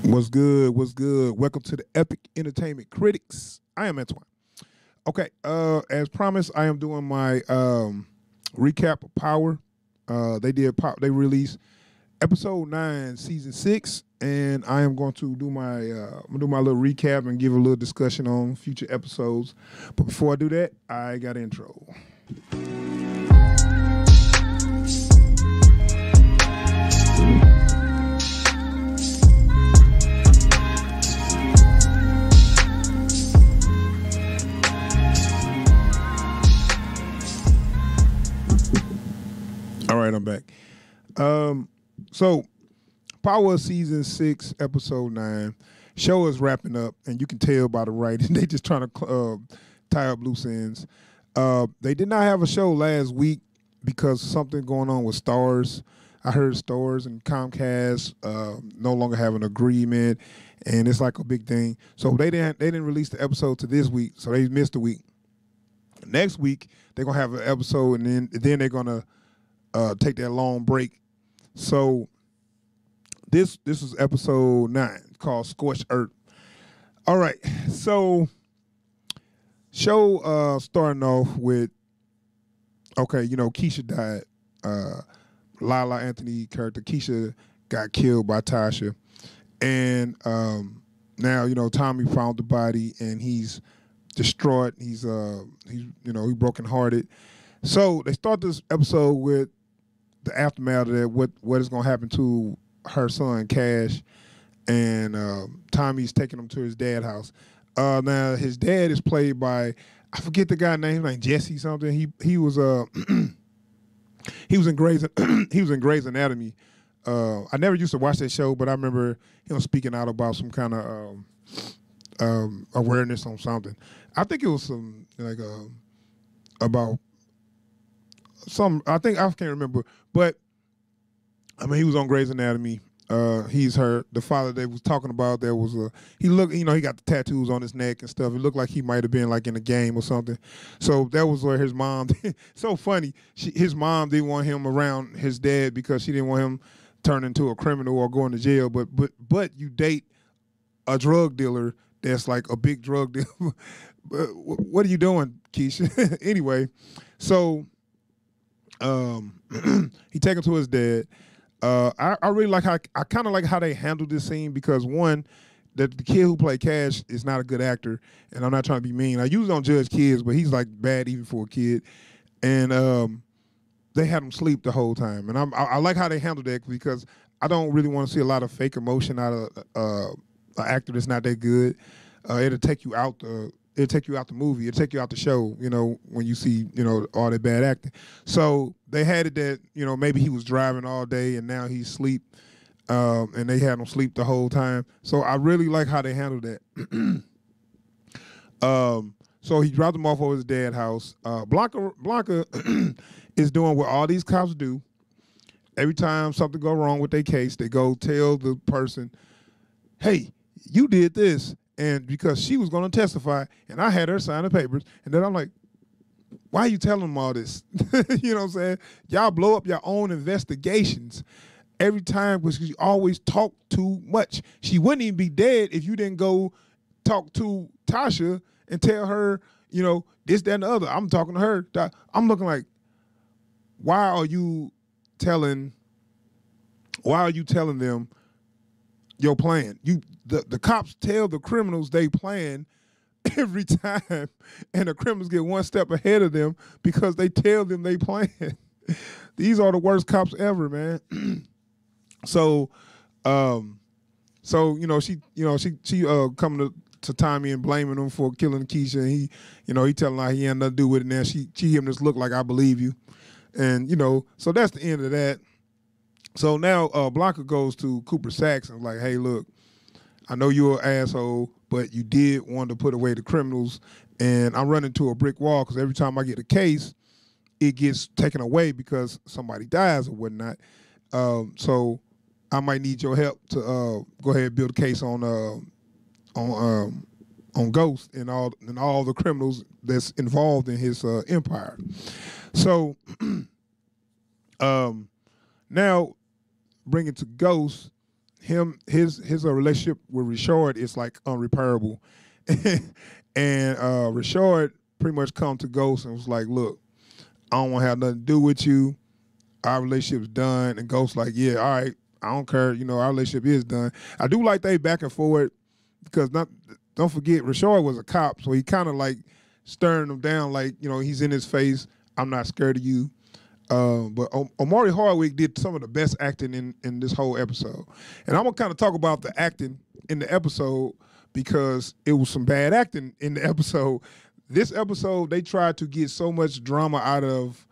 What's good? What's good? Welcome to the Epic Entertainment Critics. I am Antoine. Okay, as promised, I am doing my recap of Power. They released episode 9, season 6, and I am going to do my little recap and give a little discussion on future episodes. But before I do that, I got intro. All right, I'm back. So Power season 6, episode 9. Show is wrapping up, and you can tell by the writing they just trying to tie up loose ends. They did not have a show last week because something going on with Stars. I heard Stars and Comcast no longer have an agreement, and it's like a big thing. So they didn't release the episode to this week, so they missed a week. Next week they're gonna have an episode, and then they're gonna take that long break. So this is episode 9 called Scorched Earth. All right, so show starting off with, okay, Keisha died. Lala Anthony character Keisha got killed by Tasha, and now Tommy found the body and he's distraught. He's brokenhearted. So they start this episode with the aftermath of that, what is going to happen to her son Cash, and Tommy's taking him to his dad's house. Now his dad is played by, I forget the guy's name, like Jesse something. He was he was in Grey's Anatomy. I never used to watch that show, but I remember him speaking out about some kind of awareness on something. I think it was some about some. I can't remember, but I mean he was on Grey's Anatomy. He's the father they was talking about. There was he got the tattoos on his neck and stuff. It looked like he might have been like in a game or something. So that was where his mom. So funny. His mom didn't want him around his dad because she didn't want him turning into a criminal or going to jail. But you date a drug dealer that's like a big drug dealer. What are you doing, Keisha? Anyway, so he take him to his dad. I really like how I kind of like how they handled this scene because one, the kid who played Cash is not a good actor, and I'm not trying to be mean. I usually don't judge kids, but he's like bad even for a kid, and they had him sleep the whole time, and I like how they handled that because I don't really want to see a lot of fake emotion out of an actor that's not that good. It'll take you out the movie. It'll take you out the show, when you see, all that bad acting. So they had it that, maybe he was driving all day and now he's asleep, and they had him sleep the whole time. So I really like how they handled that. So he dropped him off at his dad's house. Blanca is doing what all these cops do. Every time something go wrong with their case, they go tell the person, hey, you did this. And because she was going to testify, and I had her sign the papers, and then I'm like, why are you telling them all this? You know what I'm saying? Y'all blow up your own investigations every time because you always talk too much. She wouldn't even be dead if you didn't go talk to Tasha and tell her, this, that, and the other. I'm talking to her. I'm looking like, why are you telling them your plan? The cops tell the criminals they plan every time, and the criminals get one step ahead of them because they tell them they plan. These are the worst cops ever, man. So she coming to Tommy and blaming him for killing Keisha, and he telling her he had nothing to do with it. Now she give him this look like I believe you, and so that's the end of that. So now Blanca goes to Cooper Saxe and like, hey, look, I know you're an asshole, but you did want to put away the criminals, and I'm running to a brick wall because every time I get a case, it gets taken away because somebody dies or whatnot. So I might need your help to go ahead and build a case on Ghost and all the criminals that's involved in his empire. So now bring it to Ghost. his relationship with Richard is like unrepairable, and Richard pretty much come to Ghost and was like, "Look, I don't want to have nothing to do with you. Our relationship's done." And Ghost like, "Yeah, all right, I don't care. You know, our relationship is done." I do like they back and forward because don't forget, Richard was a cop, so he kind of like stirring him down, like, you know, he's in his face. I'm not scared of you. But Omari Hardwick did some of the best acting in this whole episode. And I'm going to kind of talk about the acting in the episode because it was some bad acting in the episode. This episode, they tried to get so much drama out of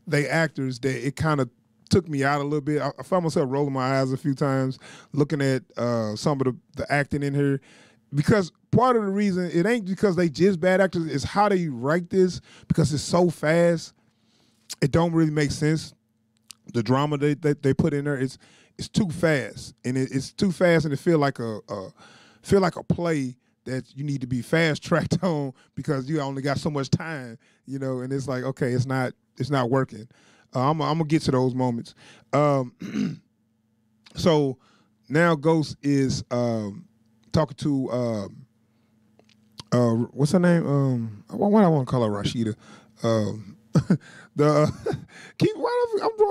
they actors that it kind of took me out a little bit. I found myself rolling my eyes a few times looking at some of the acting in here. Because part of the reason, it ain't because they just bad actors, it's how they write this because it's so fast. It don't really make sense. The drama they put in there is too fast, and it's too fast, and it feel like a play that you need to be fast tracked on because you only got so much time, you know. And it's like, okay, it's not working. I'm gonna get to those moments. So now Ghost is talking to what's her name? Why I want to call her Rashida? I'm drawing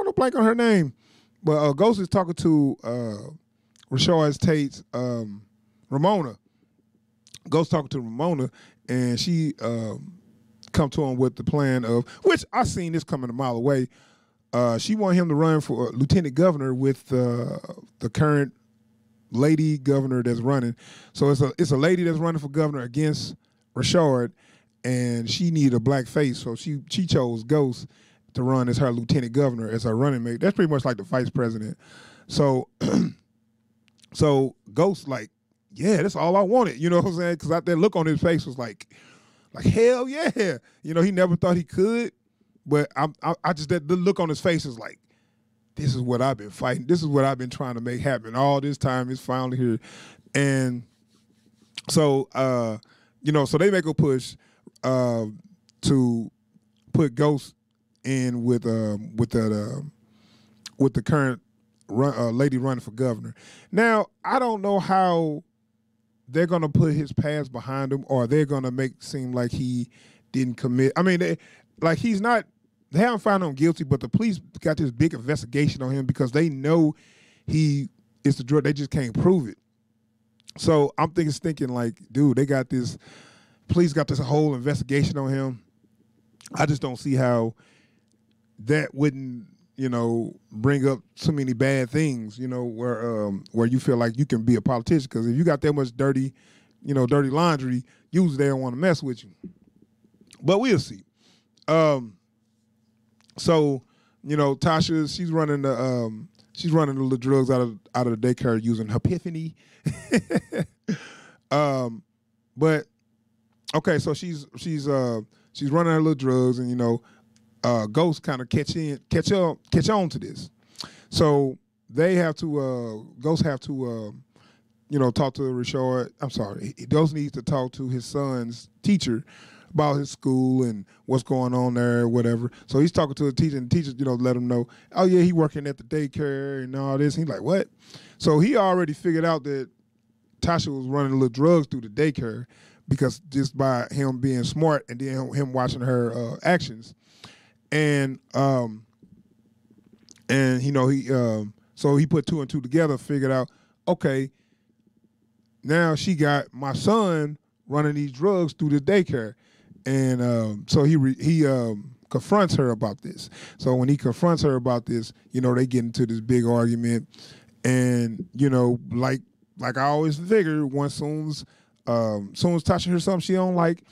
a blank on her name, but Ghost is talking to Rashad Tate's Ramona. Ghost talking to Ramona, and she come to him with the plan of, which I seen this coming a mile away. She wanted him to run for lieutenant governor with the current lady governor that's running. So it's a lady that's running for governor against Rashad, and she needed a black face, so she chose Ghost to run as her lieutenant governor, as her running mate. That's pretty much like the vice president. So so Ghost like, yeah, that's all I wanted. You know what I'm saying? Because that look on his face was like hell yeah. You know, he never thought he could, but I just, that the look on his face is like, this is what I've been fighting. This is what I've been trying to make happen all this time. It's finally here. And so, you know, so they make a push to put Ghost in with the current lady running for governor. Now, I don't know how they're going to put his past behind him, or they're going to make seem like he didn't commit. I mean, he's not, they haven't found him guilty, but the police got this big investigation on him because they know he is the drug. They just can't prove it. So I'm thinking like, dude, they got this, police got this whole investigation on him. I just don't see how that wouldn't, you know, bring up so many bad things, you know, where you feel like you can be a politician. Because if you got that much dirty laundry, usually they don't want to mess with you. But we'll see. So, you know, Tasha, she's running the little drugs out of the daycare using Epiphany. But okay, so she's running her little drugs, and you know, Ghost kind of catch on to this. So they have to Ghost have to you know, talk to Richard. I'm sorry, Ghost needs to talk to his son's teacher about his school and what's going on there, whatever. So he's talking to the teacher, and the teacher, you know, let him know, oh yeah, he working at the daycare and all this. He's like, what? So he already figured out that Tasha was running little drugs through the daycare because just by him being smart and then him watching her actions. And you know, so he put two and two together, figured out, okay, now she got my son running these drugs through the daycare. And so he confronts her about this. So when he confronts her about this, you know, they get into this big argument. And, you know, like I always figure, once soon as Tasha hears something she don't like,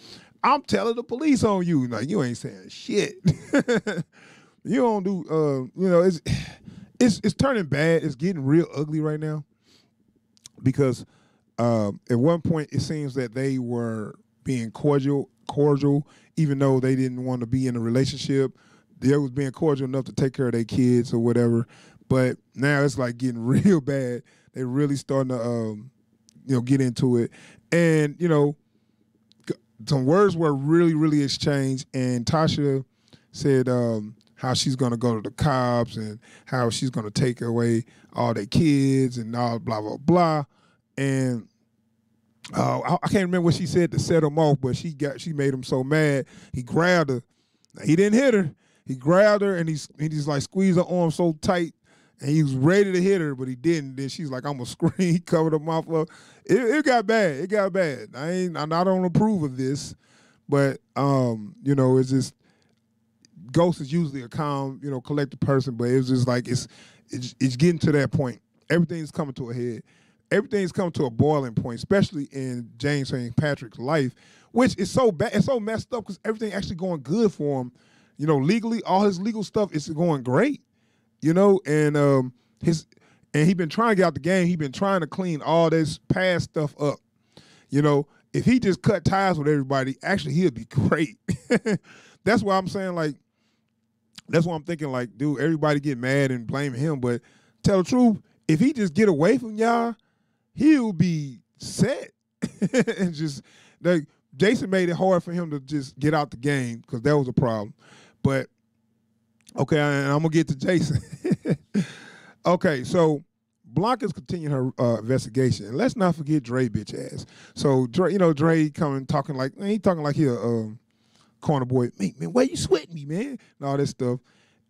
I'm telling the police on you. Like, you ain't saying shit. You don't do, you know, it's turning bad. It's getting real ugly right now. Because at one point it seems that they were being cordial, even though they didn't want to be in a relationship. They was being cordial enough to take care of their kids or whatever. But now it's like getting real bad. They're really starting to, you know, get into it. And, you know, some words were really, really exchanged. And Tasha said how she's gonna go to the cops and how she's gonna take away all their kids and all blah blah blah. And I can't remember what she said to set him off, but she made him so mad. He grabbed her. He didn't hit her. He grabbed her and he just like squeezed her arm so tight, and he was ready to hit her, but he didn't. Then she's like, "I'm gonna scream." He covered her mouth up. It got bad. It got bad. I don't approve of this, but you know, it's just Ghost is usually a calm, you know, collected person, but it was just like it's getting to that point. Everything's coming to a head. Everything's come to a boiling point, especially in James St. Patrick's life, which is so bad. It's so messed up because everything actually going good for him. You know, legally, all his legal stuff is going great. You know, and he been trying to get out the game. He been trying to clean all this past stuff up. You know, if he just cut ties with everybody, actually he'd be great. That's why I'm saying, like, that's why I'm thinking, like, dude, everybody get mad and blame him, but tell the truth, if he just get away from y'all, he'll be set. And just like Jason made it hard for him to just get out the game because that was a problem. But okay, and I'm gonna get to Jason. Okay, so Blanca's continuing her investigation, and let's not forget Dre bitch ass. So Dre, you know, Dre talking like he a corner boy. Man, why you sweating me, man? And all that stuff.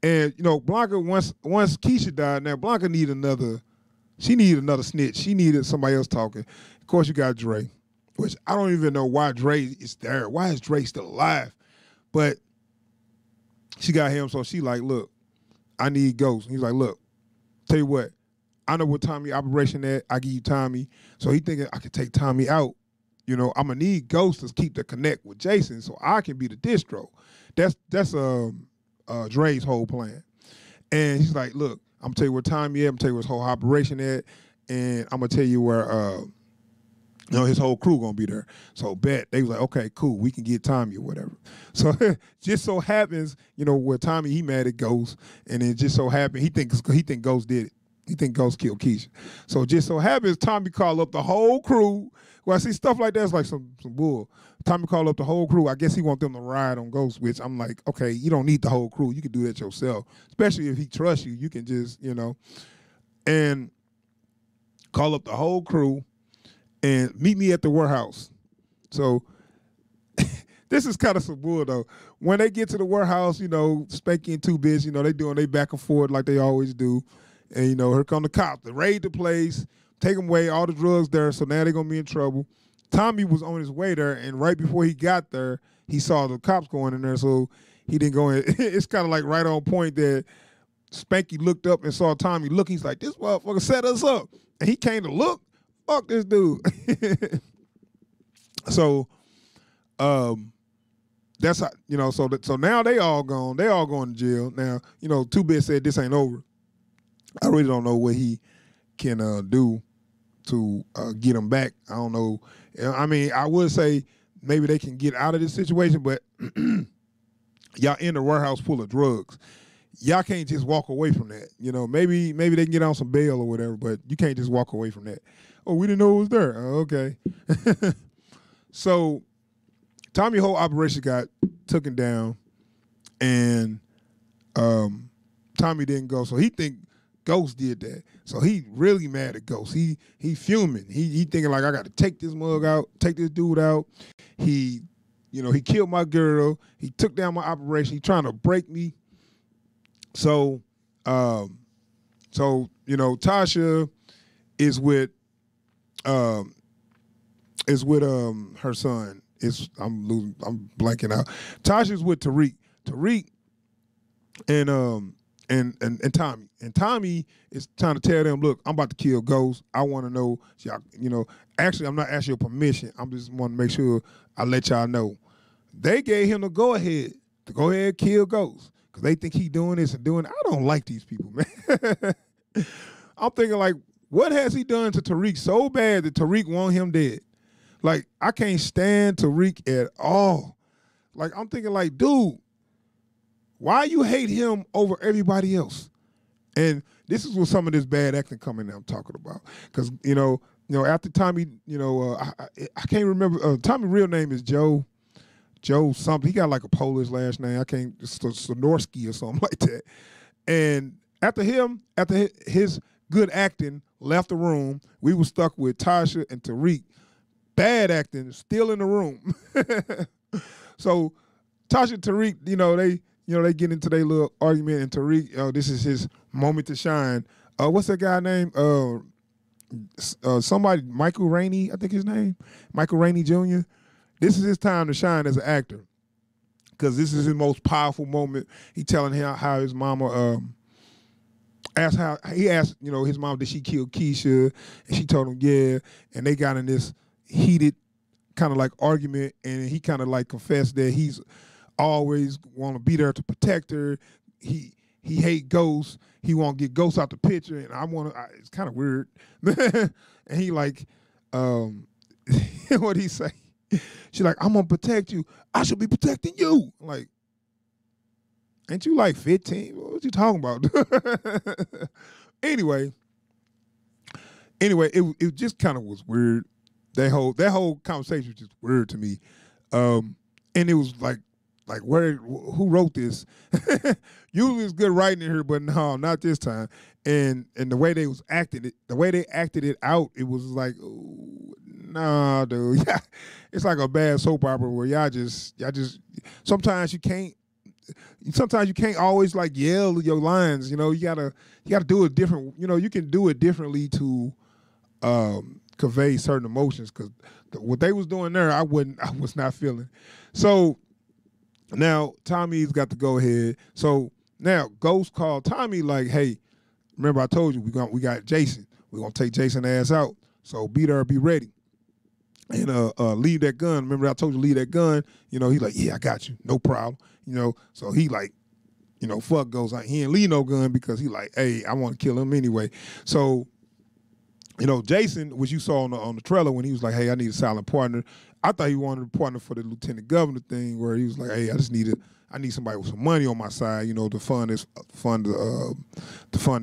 And you know, Blanca once Keisha died, now Blanca needed another. She needed another snitch. She needed somebody else talking. Of course, you got Dre, which I don't even know why Dre is there. Why is Dre still alive? But she got him, so she like, look, I need Ghost. And he's like, look, tell you what, I know what Tommy operation at. I give you Tommy. So he thinking I could take Tommy out. You know, I'm gonna need Ghost to keep the connect with Jason, so I can be the distro. That's Dre's whole plan. And he's like, look, I'm gonna tell you where Tommy at. I'm gonna tell you where his whole operation at, and I'm gonna tell you where you know, his whole crew gonna be there. So bet they was like, okay, cool, we can get Tommy or whatever. So just so happens, you know, where Tommy he mad at Ghost, and it just so happened he think Ghost did it. He think Ghost killed Keisha. So just so happens Tommy called up the whole crew. Well, I see stuff like that's like some bull. Tommy called up the whole crew. I guess he want them to ride on Ghost, which I'm like, okay, you don't need the whole crew. You can do that yourself. Especially if he trusts you, you can just, you know, and call up the whole crew and meet me at the warehouse. So this is kind of some bull though. When they get to the warehouse, you know, Spanky and Two Bits, you know, they doing they back and forth like they always do. And, you know, here come the cops. They raid the place, take them away, all the drugs there, so now they're going to be in trouble. Tommy was on his way there, and right before he got there, he saw the cops going in there, so he didn't go in. It's kind of like right on point that Spanky looked up and saw Tommy look. He's like, this motherfucker set us up. And he came to look. Fuck this dude. So, that's how, you know, so now they all gone. They all going to jail. Now, you know, Two Bit said this ain't over. I really don't know what he can do to get him back. I don't know. I mean, I would say maybe they can get out of this situation, but y'all in the warehouse full of drugs. Y'all can't just walk away from that. You know, maybe they can get on some bail or whatever, but you can't just walk away from that. Oh, we didn't know it was there. Oh, okay. So Tommy's whole operation got taken down, and Tommy didn't go. So he think Ghost did that. So he really mad at Ghost. He fuming. He thinking like, I got to take this mug out, take this dude out. He, you know, he killed my girl. He took down my operation. He trying to break me. So, you know, Tasha is with her son. I'm blanking out. Tasha's with Tariq. Tariq and Tommy. And Tommy is trying to tell them, look, I'm about to kill Ghost. I want to know, you know, actually, I'm not asking your permission. I'm just want to make sure I let y'all know. They gave him the go-ahead to go ahead and kill Ghost because they think he doing this and doing that. I don't like these people, man. I'm thinking, like, what has he done to Tariq so bad that Tariq want him dead? Like, I can't stand Tariq at all. Like, I'm thinking, like, dude, why you hate him over everybody else? And this is what some of this bad acting coming that I'm talking about. Because, you know, after Tommy, you know, I can't remember. Tommy's real name is Joe Joe something. He got like a Polish last name. I can't, Sonorski or something like that. And after his good acting left the room, we were stuck with Tasha and Tariq. Bad acting, still in the room. So Tasha and Tariq, they get into their little argument, and Tariq, this is his moment to shine. What's that guy name? Somebody, Michael Rainey, I think his name, Michael Rainey Jr. This is his time to shine as an actor, because this is his most powerful moment. He telling him how his mama asked his mom, did she kill Keisha? And she told him yeah, and they got in this heated kind of like argument, and he kind of like confessed that he's always want to be there to protect her. He hate ghosts. He want to get ghosts out the picture, and it's kind of weird. And he like, what he say? She like, I'm gonna protect you. I should be protecting you. Like, ain't you like 15? What you talking about? Anyway, it just kind of was weird. That whole conversation was just weird to me. And it was like who wrote this? Usually it's good writing in here, but no, not this time. And the way they acted it out, it was like, ooh, nah, dude. It's like a bad soap opera where y'all just sometimes you can't always like yell your lines. You gotta do it different. You can do it differently to convey certain emotions, because what they was doing there, I was not feeling. So now Tommy's got to go ahead. So now Ghost called Tommy like, hey, remember I told you we got Jason. We're gonna take Jason ass out. So be there, be ready. And leave that gun. Remember I told you leave that gun. He's like, yeah, I got you, no problem. So he like, fuck Ghost. He ain't leave no gun, because he like, hey, I want to kill him anyway. So Jason, which you saw on the trailer when he was like, hey, I need a silent partner. I thought he wanted a partner for the lieutenant governor thing, where he was like, hey, I need somebody with some money on my side, to fund this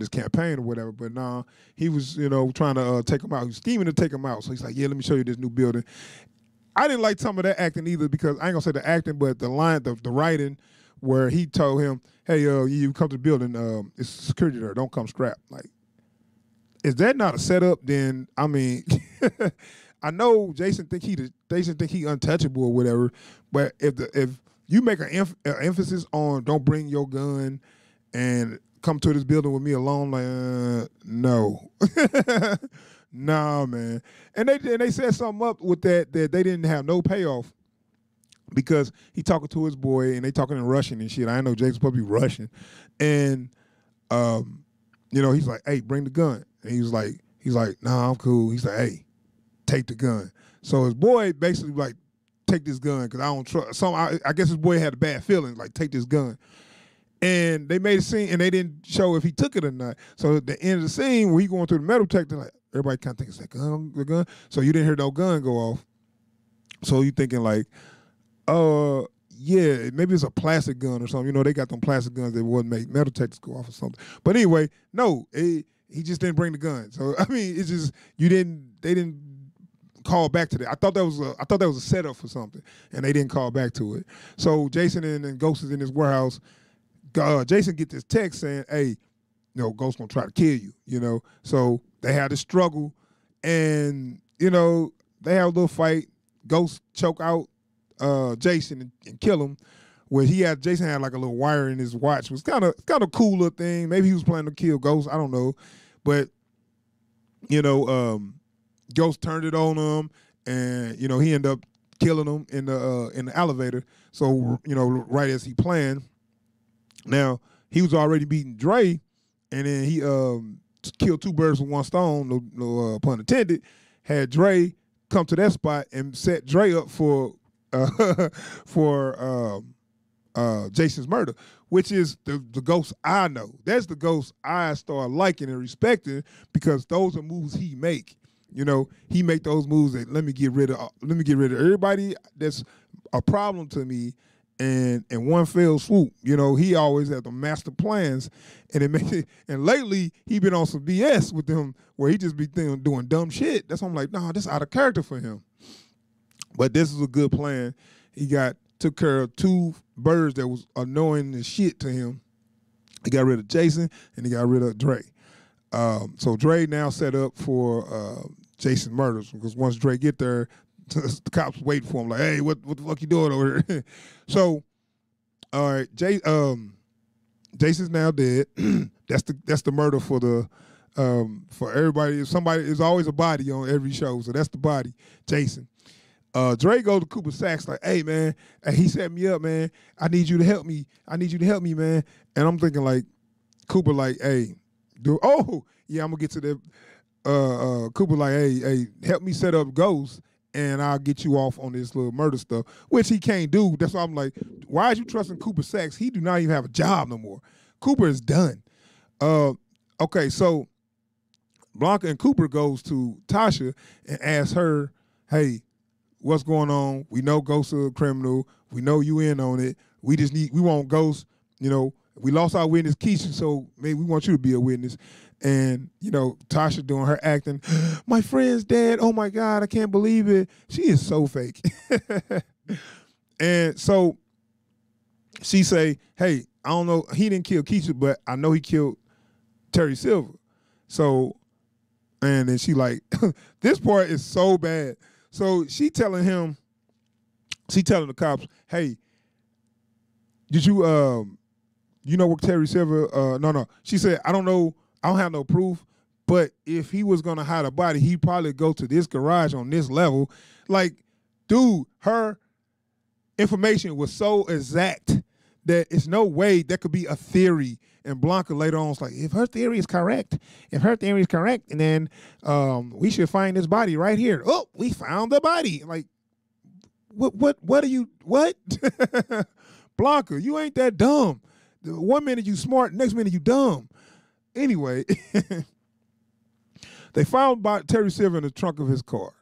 campaign or whatever. But nah, he was, trying to take him out. He was scheming to take him out. So he's like, yeah, let me show you this new building. I didn't like some of that acting either, because I ain't gonna say the acting, but the line, the writing, where he told him, hey, you come to the building, it's security there, don't come strapped. Like, is that not a setup? Then I mean, I know Jason think he untouchable or whatever, but if you make an emphasis on don't bring your gun and come to this building with me alone, like no, nah, man. And they set something up with that they didn't have no payoff, because he talking to his boy and they talking in Russian and shit. I know Jason's supposed to be Russian, and he's like, hey, bring the gun. And he's like, nah, I'm cool. He's like, hey, take the gun. So his boy basically like, take this gun, because I don't trust. I guess his boy had a bad feeling, like, take this gun. And they made a scene, and they didn't show if he took it or not. So at the end of the scene, where he going through the metal detector, like, everybody kind of thinks that gun, the gun. So you didn't hear no gun go off. So you thinking like, yeah, maybe it's a plastic gun or something. They got them plastic guns that wouldn't make metal detectors go off or something. But anyway, no, he just didn't bring the gun. So I mean, it's just they didn't call back to that. I thought that was a setup for something, and they didn't call back to it. So Jason and Ghost is in his warehouse. Jason get this text saying, hey, Ghost gonna try to kill you, So they had a struggle, and they have a little fight. Ghost choke out Jason and kill him. Where Jason had like a little wire in his watch. It was kind of cool little thing. Maybe he was planning to kill Ghost. I don't know, but Ghost turned it on him, and he ended up killing him in the elevator. So right as he planned. Now he was already beating Dre, and then he killed two birds with one stone. No pun intended. Had Dre come to that spot and set Dre up for Jason's murder, which is the Ghost I know. That's the Ghost I start liking and respecting, because those are moves he make. He make those moves that let me get rid of everybody that's a problem to me, and in one fell swoop. He always had the master plans, and and lately he been on some BS with them where he just be doing dumb shit. That's why I'm like, nah, this out of character for him. But this is a good plan. He got took care of 2 birds that was annoying as shit to him. He got rid of Jason and he got rid of Dre. So Dre now set up for Jason murders, because once Dre get there, the cops waiting for him like, hey, what the fuck you doing over here? So, all right, Jason's now dead. That's the murder for the for everybody. Somebody, there's always a body on every show, so that's the body, Jason. Dre goes to Cooper Saxe like, hey man, he set me up, man. I need you to help me. I need you to help me, man. And I'm thinking like, Cooper like, hey, dude, oh yeah, I'm gonna get to that. Cooper like, hey, help me set up Ghost, and I'll get you off on this little murder stuff, which he can't do. That's why I'm like, why is you trusting Cooper Saxe? He do not even have a job no more. Cooper is done. Okay, so Blanca and Cooper goes to Tasha and asks her, hey, what's going on? We know Ghost is a criminal. We know you in on it. We want Ghost, we lost our witness, Keisha, so maybe we want you to be a witness. And, Tasha doing her acting, my friend's dead. Oh my God, I can't believe it. She is so fake. And so she say, hey, I don't know, he didn't kill Keisha, but I know he killed Terry Silver. So, and then she like, this part is so bad. So she telling the cops, hey, did you what Terry Silver, no. She said, I don't know, I don't have no proof, but if he was gonna hide a body, he'd probably go to this garage on this level. Like, dude, her information was so exact that it's no way that could be a theory. And Blanca later on was like, if her theory is correct, and then we should find this body right here. Oh, we found the body. Like, what are you, what? Blanca, you ain't that dumb. 1 minute you smart, next minute you dumb. Anyway, they found Terry Silver in the trunk of his car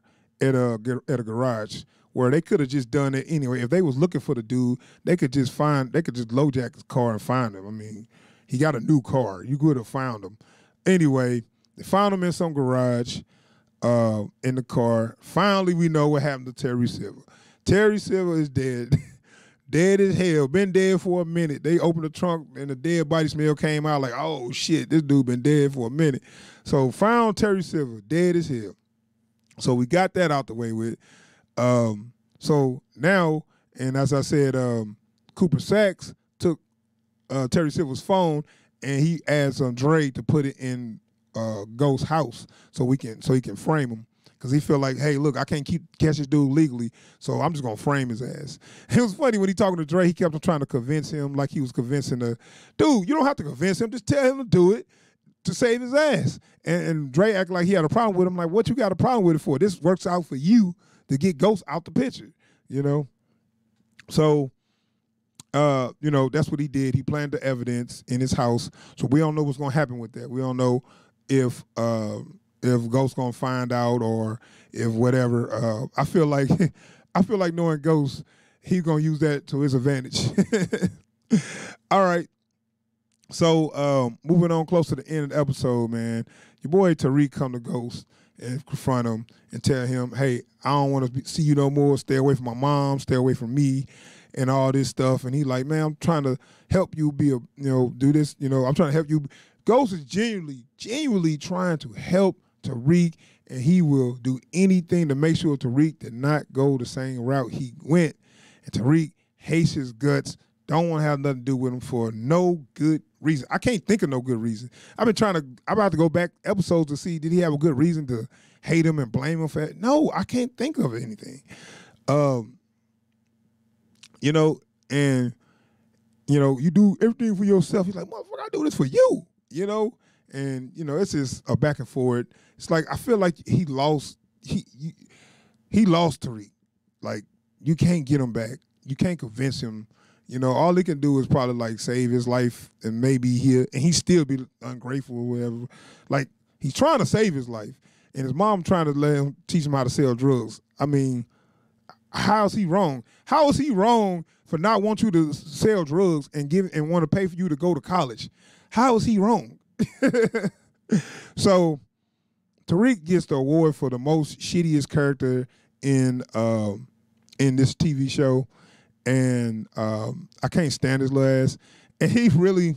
at a garage, where they could have just done it anyway. If they was looking for the dude, they could just LoJack his car and find him. I mean, he got a new car. You could have found him. Anyway, they found him in some garage in the car. Finally, we know what happened to Terry Silver. Terry Silver is dead. Dead as hell. Been dead for a minute. They opened the trunk and the dead body smell came out like, oh shit, this dude been dead for a minute. So found Terry Silver, dead as hell. So we got that out the way with. So now, and as I said, Cooper Saxe took Terry Silver's phone and he asked Dre to put it in Ghost's house so he can frame him. Because he feel like, hey, look, I can't catch this dude legally, so I'm just going to frame his ass. It was funny when he talking to Dre, he kept on trying to convince him like he was convincing the dude. You don't have to convince him. Just tell him to do it to save his ass. And Dre acted like he had a problem with him. Like, what you got a problem with it for? This works out for you to get Ghost out the picture, So, that's what he did. He planted the evidence in his house. So we don't know what's going to happen with that. We don't know if Ghost gonna find out or if whatever. I feel like knowing Ghost, he's gonna use that to his advantage. All right. So moving on close to the end of the episode, man, your boy Tariq come to Ghost and confront him and tell him, hey, I don't want to see you no more. Stay away from my mom. Stay away from me, and all this stuff. And he like, man, I'm trying to help you be do this. I'm trying to help you. Ghost is genuinely trying to help Tariq, and he will do anything to make sure Tariq did not go the same route he went. And Tariq hates his guts, don't want to have nothing to do with him for no good reason. I can't think of no good reason. I'm about to go back episodes to see, did he have a good reason to hate him and blame him for it? No, I can't think of anything. And you do everything for yourself. He's like, motherfucker, I do this for you, And, it's just a back and forth. It's like, I feel like he lost Tariq. Like, you can't get him back. You can't convince him. All he can do is probably, like, save his life and maybe he still be ungrateful or whatever. Like, he's trying to save his life. And his mom trying to teach him how to sell drugs. I mean, how is he wrong? How is he wrong for not wanting you to sell drugs and want to pay for you to go to college? How is he wrong? So Tariq gets the award for the most shittiest character in this TV show, and I can't stand his little ass. And he really,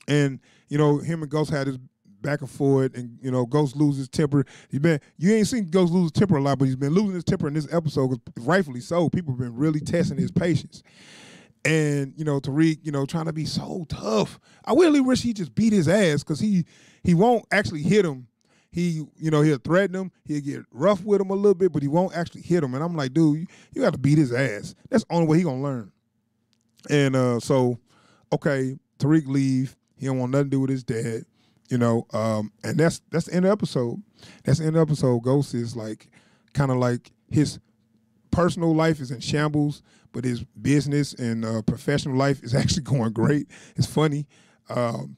and you know, him and Ghost had his back and forth, and you know, Ghost loses his temper. You ain't seen Ghost lose his temper a lot, but he's been losing his temper in this episode, rightfully so. People have been really testing his patience. And you know, Tariq, you know, trying to be so tough. I really wish he just beat his ass, because he won't actually hit him. He, you know, he'll threaten him. He'll get rough with him a little bit, but he won't actually hit him. And I'm like, dude, you got to beat his ass. That's the only way he gonna learn. And so, okay, Tariq leave. He don't want nothing to do with his dad, you know. And that's the end of the episode. That's the end of the episode. Ghost is like, kind of like his personal life is in shambles, but his business and professional life is actually going great. It's funny.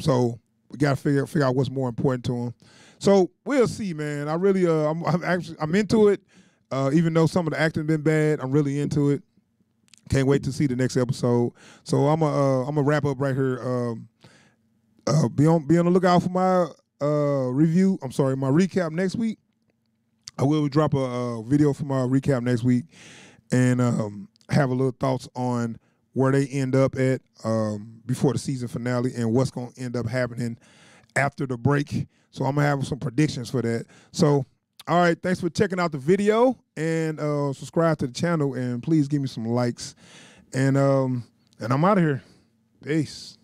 So we got to figure out what's more important to him. So we'll see, man. I really, I'm into it. Even though some of the acting been bad, I'm really into it. Can't wait to see the next episode. So I'm gonna wrap up right here. Be on the lookout for my review. I'm sorry, my recap next week. I will drop a video for my recap next week, and have a little thoughts on where they end up at before the season finale, and what's gonna end up happening after the break. So I'm gonna have some predictions for that. So, all right, thanks for checking out the video, and subscribe to the channel, and please give me some likes. And I'm out of here. Peace.